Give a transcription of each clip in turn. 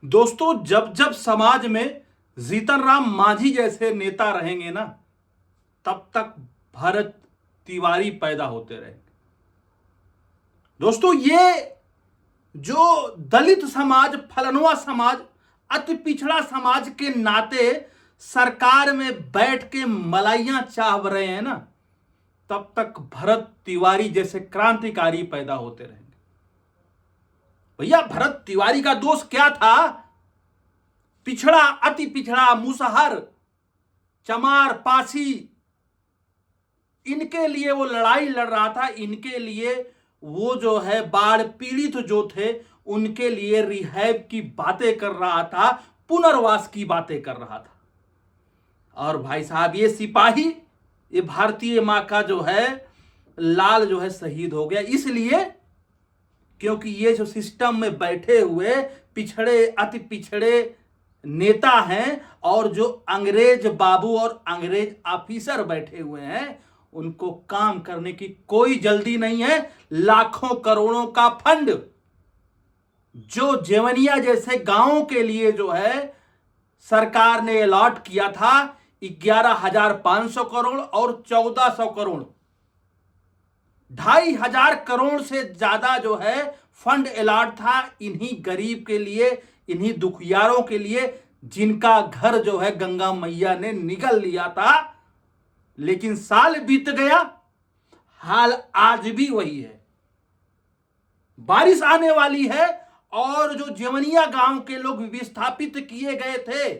दोस्तों, जब जब समाज में जीतन राम मांझी जैसे नेता रहेंगे ना, तब तक भरत तिवारी पैदा होते रहेंगे। दोस्तों, ये जो दलित समाज, फलनुआ समाज, अति पिछड़ा समाज के नाते सरकार में बैठ के मलाइयां चाह रहे हैं ना, तब तक भरत तिवारी जैसे क्रांतिकारी पैदा होते रहेंगे। भैया, भरत तिवारी का दोष क्या था? पिछड़ा, अति पिछड़ा, मुसहर, चमार, पासी, इनके लिए वो लड़ाई लड़ रहा था। इनके लिए वो जो है बाढ़ पीड़ित जो थे उनके लिए रिहैब की बातें कर रहा था, पुनर्वास की बातें कर रहा था। और भाई साहब, ये सिपाही, ये भारतीय मां का जो है लाल जो है शहीद हो गया, इसलिए क्योंकि ये जो सिस्टम में बैठे हुए पिछड़े, अति पिछड़े नेता हैं और जो अंग्रेज बाबू और अंग्रेज ऑफिसर बैठे हुए हैं, उनको काम करने की कोई जल्दी नहीं है। लाखों करोड़ों का फंड जो जेवनिया जैसे गांवों के लिए जो है सरकार ने अलॉट किया था, 11,500 करोड़ और 1,400 करोड़, 2,500 करोड़ से ज्यादा जो है फंड अलॉट था इन्हीं गरीब के लिए, इन्हीं दुखियारों के लिए, जिनका घर जो है गंगा मैया ने निगल लिया था। लेकिन साल बीत गया, हाल आज भी वही है। बारिश आने वाली है और जो जेवनिया गांव के लोग विस्थापित किए गए थे,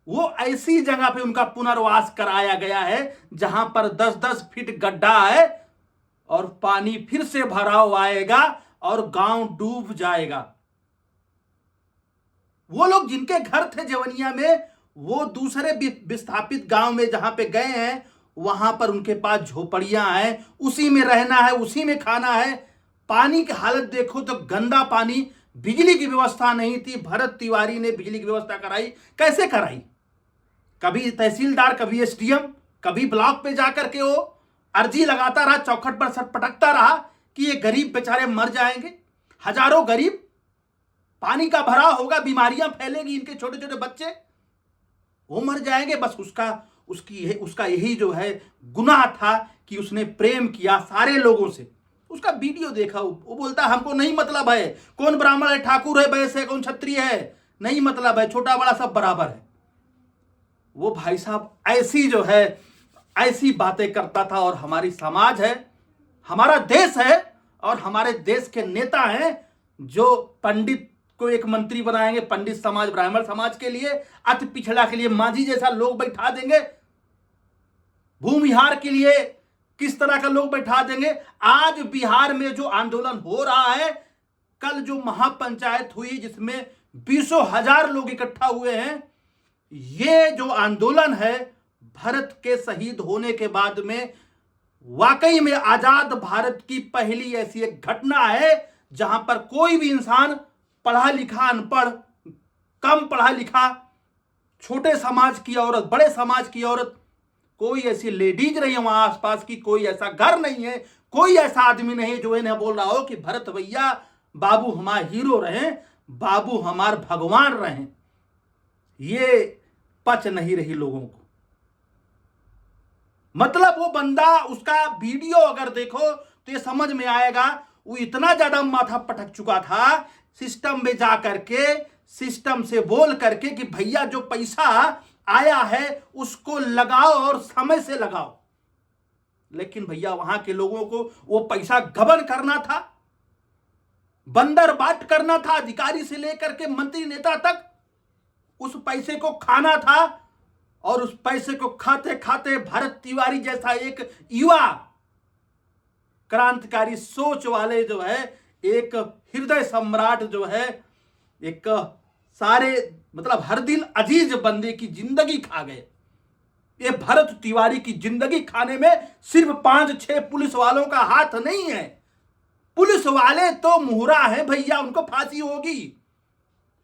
वो ऐसी जगह पे उनका पुनर्वास कराया गया है जहां पर 10-10 फीट गड्ढा है और पानी फिर से भराव आएगा और गांव डूब जाएगा। वो लोग जिनके घर थे जेवनिया में, वो दूसरे विस्थापित गांव में जहां पे गए हैं, वहां पर उनके पास झोपड़ियां हैं, उसी में रहना है, उसी में खाना है। पानी की हालत देखो तो गंदा पानी, बिजली की व्यवस्था नहीं थी। भरत तिवारी ने बिजली की व्यवस्था कराई। कैसे कराई? कभी तहसीलदार, कभी एसडीएम, कभी ब्लॉक पे जाकर के वो अर्जी लगाता रहा, चौखट पर सर पटकता रहा कि ये गरीब बेचारे मर जाएंगे। हजारों गरीब, पानी का भराव होगा, बीमारियां फैलेगी, इनके छोटे छोटे बच्चे वो मर जाएंगे। बस उसका यही जो है गुनाह था कि उसने प्रेम किया सारे लोगों से। उसका वीडियो देखा, वो बोलता हमको नहीं मतलब है कौन ब्राह्मण है, ठाकुर है, वैश्य है, कौन क्षत्रिय है, नहीं मतलब है, छोटा बड़ा सब बराबर है। वो भाई साहब ऐसी जो है ऐसी बातें करता था। और हमारी समाज है, हमारा देश है और हमारे देश के नेता हैं जो पंडित को एक मंत्री बनाएंगे, पंडित समाज, ब्राह्मण समाज के लिए, अति पिछड़ा के लिए मांझी जैसा लोग बैठा देंगे, भूमिहार के लिए किस तरह का लोग बैठा देंगे। आज बिहार में जो आंदोलन हो रहा है, कल जो महापंचायत हुई जिसमें 20,000 लोग इकट्ठा हुए हैं, ये जो आंदोलन है भरत के शहीद होने के बाद में वाकई में आजाद भारत की पहली ऐसी एक घटना है जहां पर कोई भी इंसान, पढ़ा लिखा, अनपढ़, कम पढ़ा लिखा, छोटे समाज की औरत, बड़े समाज की औरत, कोई ऐसी लेडीज नहीं है वहां आसपास की, कोई ऐसा घर नहीं है, कोई ऐसा आदमी नहीं है जो इन्हें बोल रहा हो कि भरत भैया, बाबू हमारे हीरो रहे, बाबू हमारे भगवान रहे। ये पच नहीं रही लोगों को। मतलब वो बंदा, उसका वीडियो अगर देखो तो ये समझ में आएगा, वो इतना ज्यादा माथा पटक चुका था सिस्टम में जाकर के, सिस्टम से बोल करके कि भैया जो पैसा आया है उसको लगाओ और समय से लगाओ। लेकिन भैया वहां के लोगों को वो पैसा गबन करना था, बंदर बाट करना था, अधिकारी से लेकर के मंत्री नेता तक उस पैसे को खाना था। और उस पैसे को खाते खाते भरत तिवारी जैसा एक युवा क्रांतिकारी सोच वाले जो है, एक हृदय सम्राट जो है, एक सारे मतलब हर दिल अजीज बंदे की जिंदगी खा गए। ये भरत तिवारी की जिंदगी खाने में सिर्फ 5-6 पुलिस वालों का हाथ नहीं है। पुलिस वाले तो मुहरा है भैया, उनको फांसी होगी।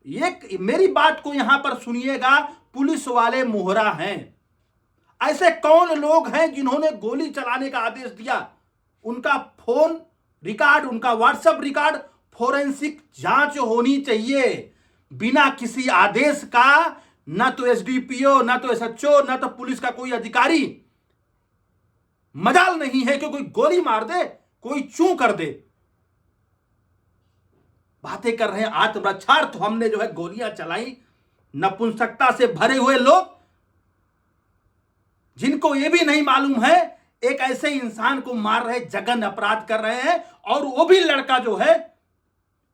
ये मेरी बात को यहां पर सुनिएगा, पुलिस वाले मुहरा हैं। ऐसे कौन लोग हैं जिन्होंने गोली चलाने का आदेश दिया? उनका फोन रिकॉर्ड, उनका व्हाट्सएप रिकॉर्ड, फोरेंसिक जांच होनी चाहिए बिना किसी आदेश का। ना तो एसडीपीओ, ना तो एसएचओ, ना तो पुलिस का कोई अधिकारी, मजाल नहीं है कि कोई गोली मार दे, कोई चू कर दे। बातें कर रहे हैं आत्मरक्षार्थ, हमने जो है गोलियां चलाई। नपुंसकता से भरे हुए लोग, जिनको यह भी नहीं मालूम है एक ऐसे इंसान को मार रहे, जघन्य अपराध कर रहे हैं। और वो भी लड़का जो है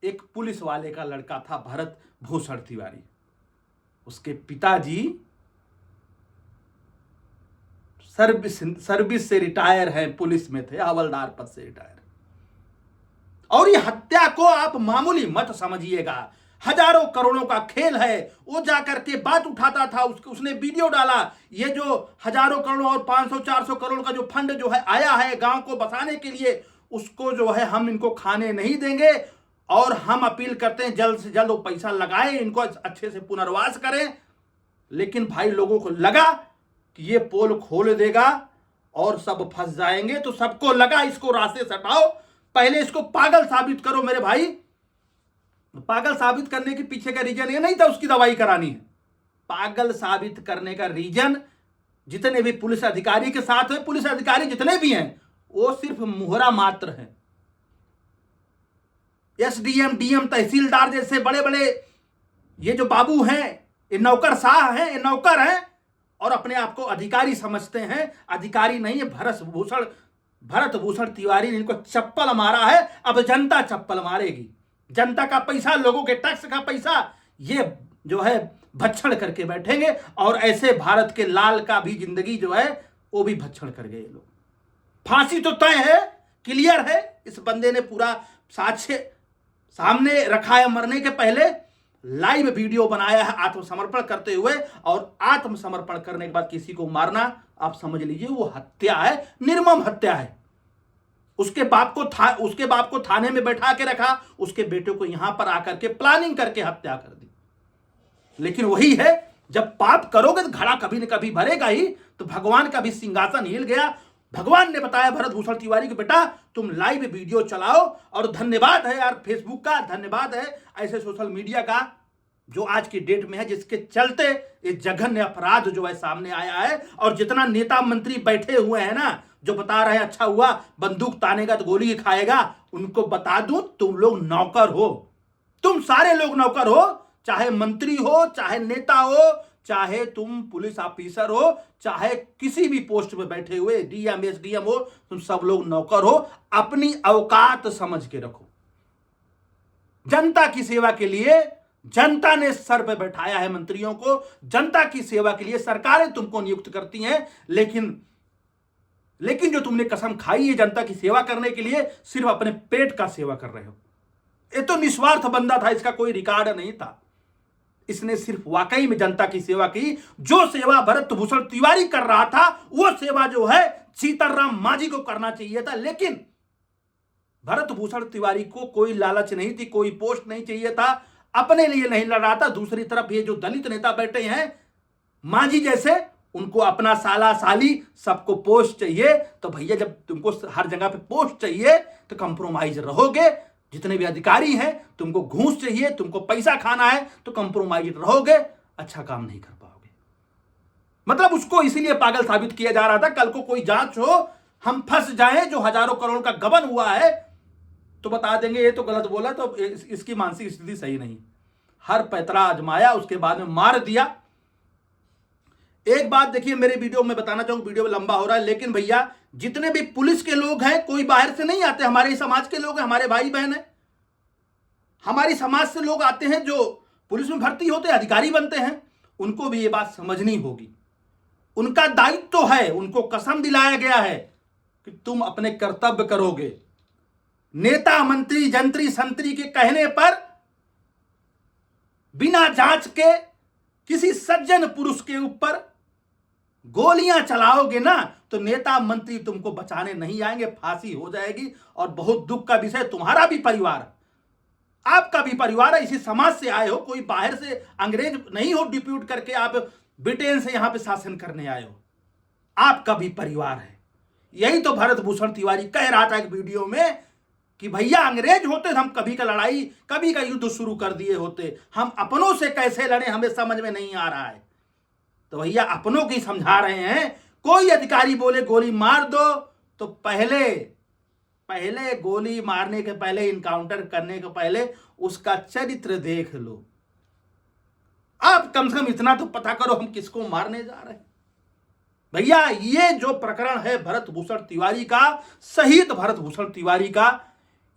एक पुलिस वाले का लड़का था, भरत भूषण तिवारी। उसके पिताजी सर्विस से रिटायर हैं, पुलिस में थे, हवलदार पद से रिटायर। और ये हत्या को आप मामूली मत समझिएगा, हजारों करोड़ों का खेल है। वो जाकर के बात उठाता था, उसने वीडियो डाला, ये जो हजारों करोड़ों और 500-400 करोड़ का जो फंड जो है आया है गांव को बसाने के लिए, उसको जो है हम इनको खाने नहीं देंगे। और हम अपील करते हैं जल्द से जल्द वो पैसा लगाएं, इनको अच्छे से पुनर्वास करें। लेकिन भाई लोगों को लगा कि ये पोल खोल देगा और सब फंस जाएंगे, तो सबको लगा इसको रास्ते से हटाओ, पहले इसको पागल साबित करो। मेरे भाई, पागल साबित करने के पीछे का रीजन ये नहीं था उसकी दवाई करानी है। पागल साबित करने का रीजन जितने भी पुलिस अधिकारी के साथ हुए, पुलिस अधिकारी जितने भी हैं वो सिर्फ मुहरा मात्र हैं। एसडीएम, डीएम, तहसीलदार जैसे बड़े बड़े ये जो बाबू हैं, ये नौकर शाह हैं, ये नौकर हैं और अपने आप को अधिकारी समझते हैं। अधिकारी नहीं है। भरत भूषण तिवारी ने इनको चप्पल मारा है, अब जनता चप्पल मारेगी। जनता का पैसा, लोगों के टैक्स का पैसा ये जो है भक्षण करके बैठेंगे। और ऐसे भारत के लाल का भी जिंदगी जो है वो भी भक्षण कर गए लोग। फांसी तो तय है, क्लियर है। इस बंदे ने पूरा साक्ष्य सामने रखा है। मरने के पहले लाइव वीडियो बनाया है आत्मसमर्पण करते हुए, और आत्मसमर्पण करने के बाद किसी को मारना, आप समझ लीजिए वो हत्या है, निर्मम हत्या है। उसके बाप को थाने में बैठा के रखा, उसके बेटे को यहां पर आकर के प्लानिंग करके हत्या कर दी। लेकिन वही है, जब पाप करोगे तो घड़ा कभी न कभी भरेगा ही। तो भगवान का भी सिंहासन हिल गया। भगवान ने बताया भरत भूषण तिवारी को, बेटा तुम लाइव वीडियो चलाओ। और धन्यवाद है यार फेसबुक का, धन्यवाद है ऐसे सोशल मीडिया का जो आज की डेट में है, जिसके चलते ये जघन्य अपराध जो है सामने आया है। और जितना नेता मंत्री बैठे हुए हैं ना, जो बता रहे हैं अच्छा हुआ बंदूक तानेगा तो गोली खाएगा, उनको बता दूं तुम लोग नौकर हो। तुम सारे लोग नौकर हो, चाहे मंत्री हो, चाहे नेता हो, चाहे तुम पुलिस ऑफिसर हो, चाहे किसी भी पोस्ट पे बैठे हुए डीएम, एसडीएम हो, तुम सब लोग नौकर हो। अपनी औकात समझ के रखो। जनता की सेवा के लिए जनता ने सर पे बैठाया है मंत्रियों को, जनता की सेवा के लिए सरकारें तुमको नियुक्त करती हैं। लेकिन जो तुमने कसम खाई है जनता की सेवा करने के लिए, सिर्फ अपने पेट का सेवा कर रहे हो। ये तो निस्वार्थ बंदा था, इसका कोई रिकॉर्ड नहीं था। इसने सिर्फ वाकई में जनता की सेवा की। जो सेवा भरत भूषण तिवारी कर रहा था, वो सेवा जो है सीताराम मांझी को करना चाहिए था। लेकिन भरत भूषण तिवारी को कोई लालच नहीं थी, कोई पोस्ट नहीं चाहिए था, अपने लिए नहीं लड़ रहा था। दूसरी तरफ ये जो दलित नेता बैठे हैं मांझी जैसे, उनको अपना साला साली सबको पोस्ट चाहिए। तो भैया जब तुमको हर जगह पे पोस्ट चाहिए तो कंप्रोमाइज रहोगे। जितने भी अधिकारी हैं, तुमको घूस चाहिए, तुमको पैसा खाना है, तो कंप्रोमाइज रहोगे, अच्छा काम नहीं कर पाओगे। मतलब उसको इसीलिए पागल साबित किया जा रहा था, कल को कोई जांच हो, हम फंस जाएं, जो हजारों करोड़ का गबन हुआ है, तो बता देंगे ये तो गलत बोला, तो इसकी मानसिक स्थिति सही नहीं। हर पैतरा आजमाया, उसके बाद में मार दिया। एक बात देखिए, मेरे वीडियो में बताना चाहूंगा, वीडियो लंबा हो रहा है, लेकिन भैया जितने भी पुलिस के लोग हैं, कोई बाहर से नहीं आते, हमारे समाज के लोग हैं, हमारे भाई बहन हैं। हमारी समाज से लोग आते हैं जो पुलिस में भर्ती होते हैं, अधिकारी बनते हैं। उनको भी ये बात समझनी होगी, उनका दायित्व तो है, उनको कसम दिलाया गया है कि तुम अपने कर्तव्य करोगे। नेता मंत्री जंत्री संतरी के कहने पर बिना जांच के किसी सज्जन पुरुष के ऊपर गोलियां चलाओगे ना, तो नेता मंत्री तुमको बचाने नहीं आएंगे, फांसी हो जाएगी। और बहुत दुख का विषय, तुम्हारा भी परिवार, आपका भी परिवार है, इसी समाज से आए हो, कोई बाहर से अंग्रेज नहीं हो डिप्यूट करके आप ब्रिटेन से यहां पे शासन करने आए हो, आपका भी परिवार है। यही तो भरत भूषण तिवारी कह रहा था एक वीडियो में कि भैया अंग्रेज होते तो हम कभी का लड़ाई, कभी का युद्ध शुरू कर दिए होते। हम अपनों से कैसे लड़े हमें समझ में नहीं आ रहा है। तो भैया अपनों की समझा रहे हैं। कोई अधिकारी बोले गोली मार दो तो पहले गोली मारने के पहले, इनकाउंटर करने के पहले उसका चरित्र देख लो। आप कम से कम इतना तो पता करो हम किसको मारने जा रहे हैं। भैया ये जो प्रकरण है भरत भूषण तिवारी का, शहीद भरत भूषण तिवारी का,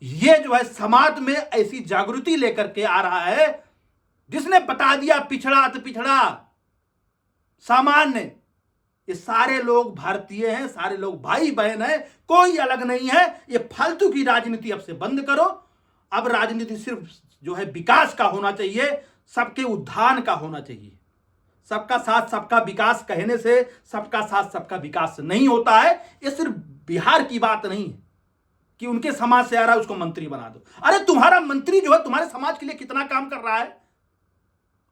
ये जो है समाज में ऐसी जागृति लेकर के आ रहा है जिसने बता दिया पिछड़ा अति पिछड़ा, सामान्य, ये सारे लोग भारतीय हैं, सारे लोग भाई बहन हैं, कोई अलग नहीं है। ये फालतू की राजनीति अब से बंद करो। अब राजनीति सिर्फ जो है विकास का होना चाहिए, सबके उत्थान का होना चाहिए। सबका साथ सबका विकास कहने से सबका साथ सबका विकास नहीं होता है। ये सिर्फ बिहार की बात नहीं है कि उनके समाज से आ रहा है उसको मंत्री बना दो। अरे तुम्हारा मंत्री जो है तुम्हारे समाज के लिए कितना काम कर रहा है,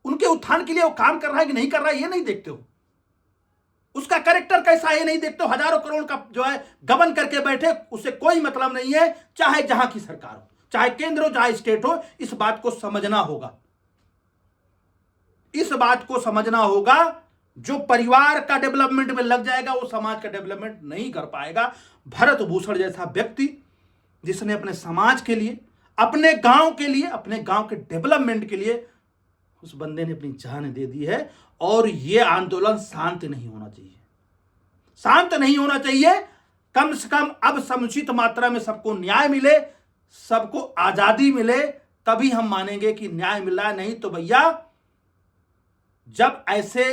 उनके उत्थान के लिए वो काम कर रहा है कि नहीं कर रहा है ये नहीं देखते हो। उसका कैरेक्टर कैसा है ये नहीं देखते हो। हजारों करोड़ का जो है गबन करके बैठे, उससे कोई मतलब नहीं है, चाहे जहां की सरकार हो, चाहे केंद्र हो, चाहे स्टेट हो। इस बात को समझना होगा, इस बात को समझना होगा। जो परिवार का डेवलपमेंट में लग जाएगा वो समाज का डेवलपमेंट नहीं कर पाएगा। भरत भूषण जैसा व्यक्ति जिसने अपने समाज के लिए, अपने गांव के लिए, अपने गांव के डेवलपमेंट के लिए, उस बंदे ने अपनी जान दे दी है। और यह आंदोलन शांत नहीं होना चाहिए, शांत नहीं होना चाहिए। कम से कम अब समुचित मात्रा में सबको न्याय मिले, सबको आजादी मिले, तभी हम मानेंगे कि न्याय मिला। नहीं तो भैया जब ऐसे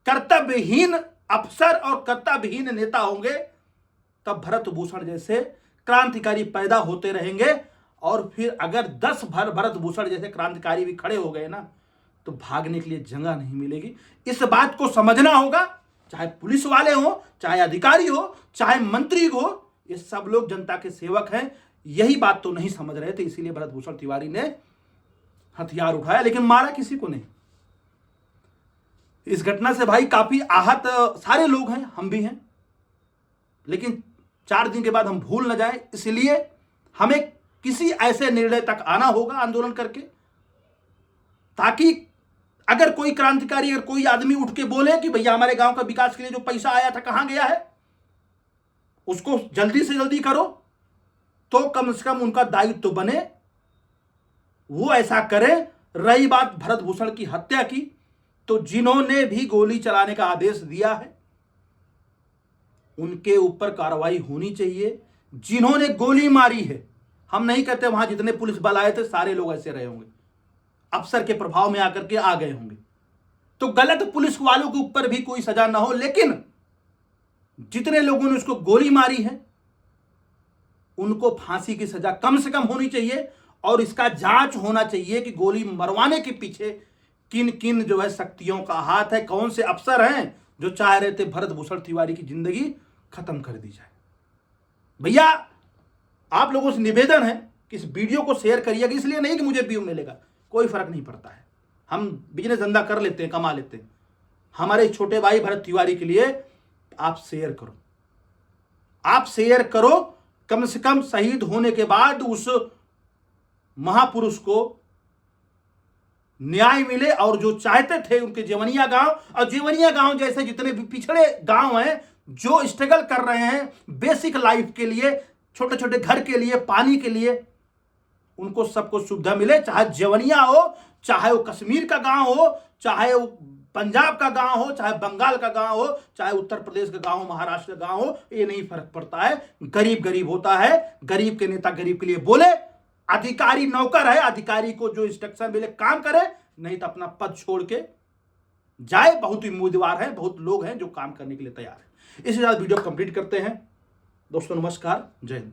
कर्तव्यहीन अफसर और कर्तव्यहीन नेता होंगे तब भरत भूषण जैसे क्रांतिकारी पैदा होते रहेंगे। और फिर अगर 10 भरत भूषण जैसे क्रांतिकारी भी खड़े हो गए ना तो भागने के लिए जगह नहीं मिलेगी। इस बात को समझना होगा। चाहे पुलिस वाले हो, चाहे अधिकारी हो, चाहे मंत्री हो, ये सब लोग जनता के सेवक हैं। यही बात तो नहीं समझ रहे थे, इसीलिए भरत भूषण तिवारी ने हथियार उठाया, लेकिन मारा किसी को नहीं। इस घटना से भाई काफी आहत सारे लोग हैं, हम भी हैं, लेकिन 4 दिन के बाद हम भूल न जाए, इसलिए हमें किसी ऐसे निर्णय तक आना होगा आंदोलन करके, ताकि अगर कोई क्रांतिकारी, अगर कोई आदमी उठ के बोले कि भैया हमारे गांव का विकास के लिए जो पैसा आया था कहां गया है, उसको जल्दी से जल्दी करो, तो कम से कम उनका दायित्व तो बने, वो ऐसा करें। रही बात भरत भूषण की हत्या की, तो जिन्होंने भी गोली चलाने का आदेश दिया है उनके ऊपर कार्रवाई होनी चाहिए। जिन्होंने गोली मारी है, हम नहीं कहते वहां जितने पुलिस बल आए थे सारे लोग ऐसे रहे होंगे, अफसर के प्रभाव में आकर के आ गए होंगे, तो गलत पुलिस वालों के ऊपर भी कोई सजा ना हो, लेकिन जितने लोगों ने उसको गोली मारी है उनको फांसी की सजा कम से कम होनी चाहिए। और इसका जांच होना चाहिए कि गोली मरवाने के पीछे किन किन जो है शक्तियों का हाथ है, कौन से अफसर हैं जो चाह रहे थे भरत भूषण तिवारी की जिंदगी खत्म कर दी जाए। भैया आप लोगों से निवेदन है कि इस वीडियो को शेयर करिएगा, इसलिए नहीं कि मुझे व्यू मिलेगा, कोई फर्क नहीं पड़ता है, हम बिजनेस धंधा कर लेते हैं, कमा लेते हैं। हमारे छोटे भाई भरत तिवारी के लिए आप शेयर करो, आप शेयर करो। कम से कम शहीद होने के बाद उस महापुरुष को न्याय मिले, और जो चाहते थे उनके जेवनिया गांव और जेवनिया गांव जैसे जितने भी पिछड़े गांव हैं जो स्ट्रगल कर रहे हैं बेसिक लाइफ के लिए, छोटे छोटे घर के लिए, पानी के लिए, उनको सबको सुविधा मिले। चाहे जेवनिया हो, चाहे वो कश्मीर का गांव हो, चाहे वो पंजाब का गांव हो, चाहे बंगाल का गांव हो, चाहे उत्तर प्रदेश का गांव हो, महाराष्ट्र का गांव हो, ये नहीं फर्क पड़ता है। गरीब गरीब होता है, गरीब के नेता गरीब के लिए बोले, अधिकारी नौकर है, अधिकारी को जो इंस्ट्रक्शन मिले काम करे, नहीं तो अपना पद छोड़ के जाए। बहुत ही उम्मीदवार हैं, बहुत लोग हैं जो काम करने के लिए तैयार है। इसी साथ वीडियो कंप्लीट करते हैं। दोस्तों नमस्कार, जय हिंद।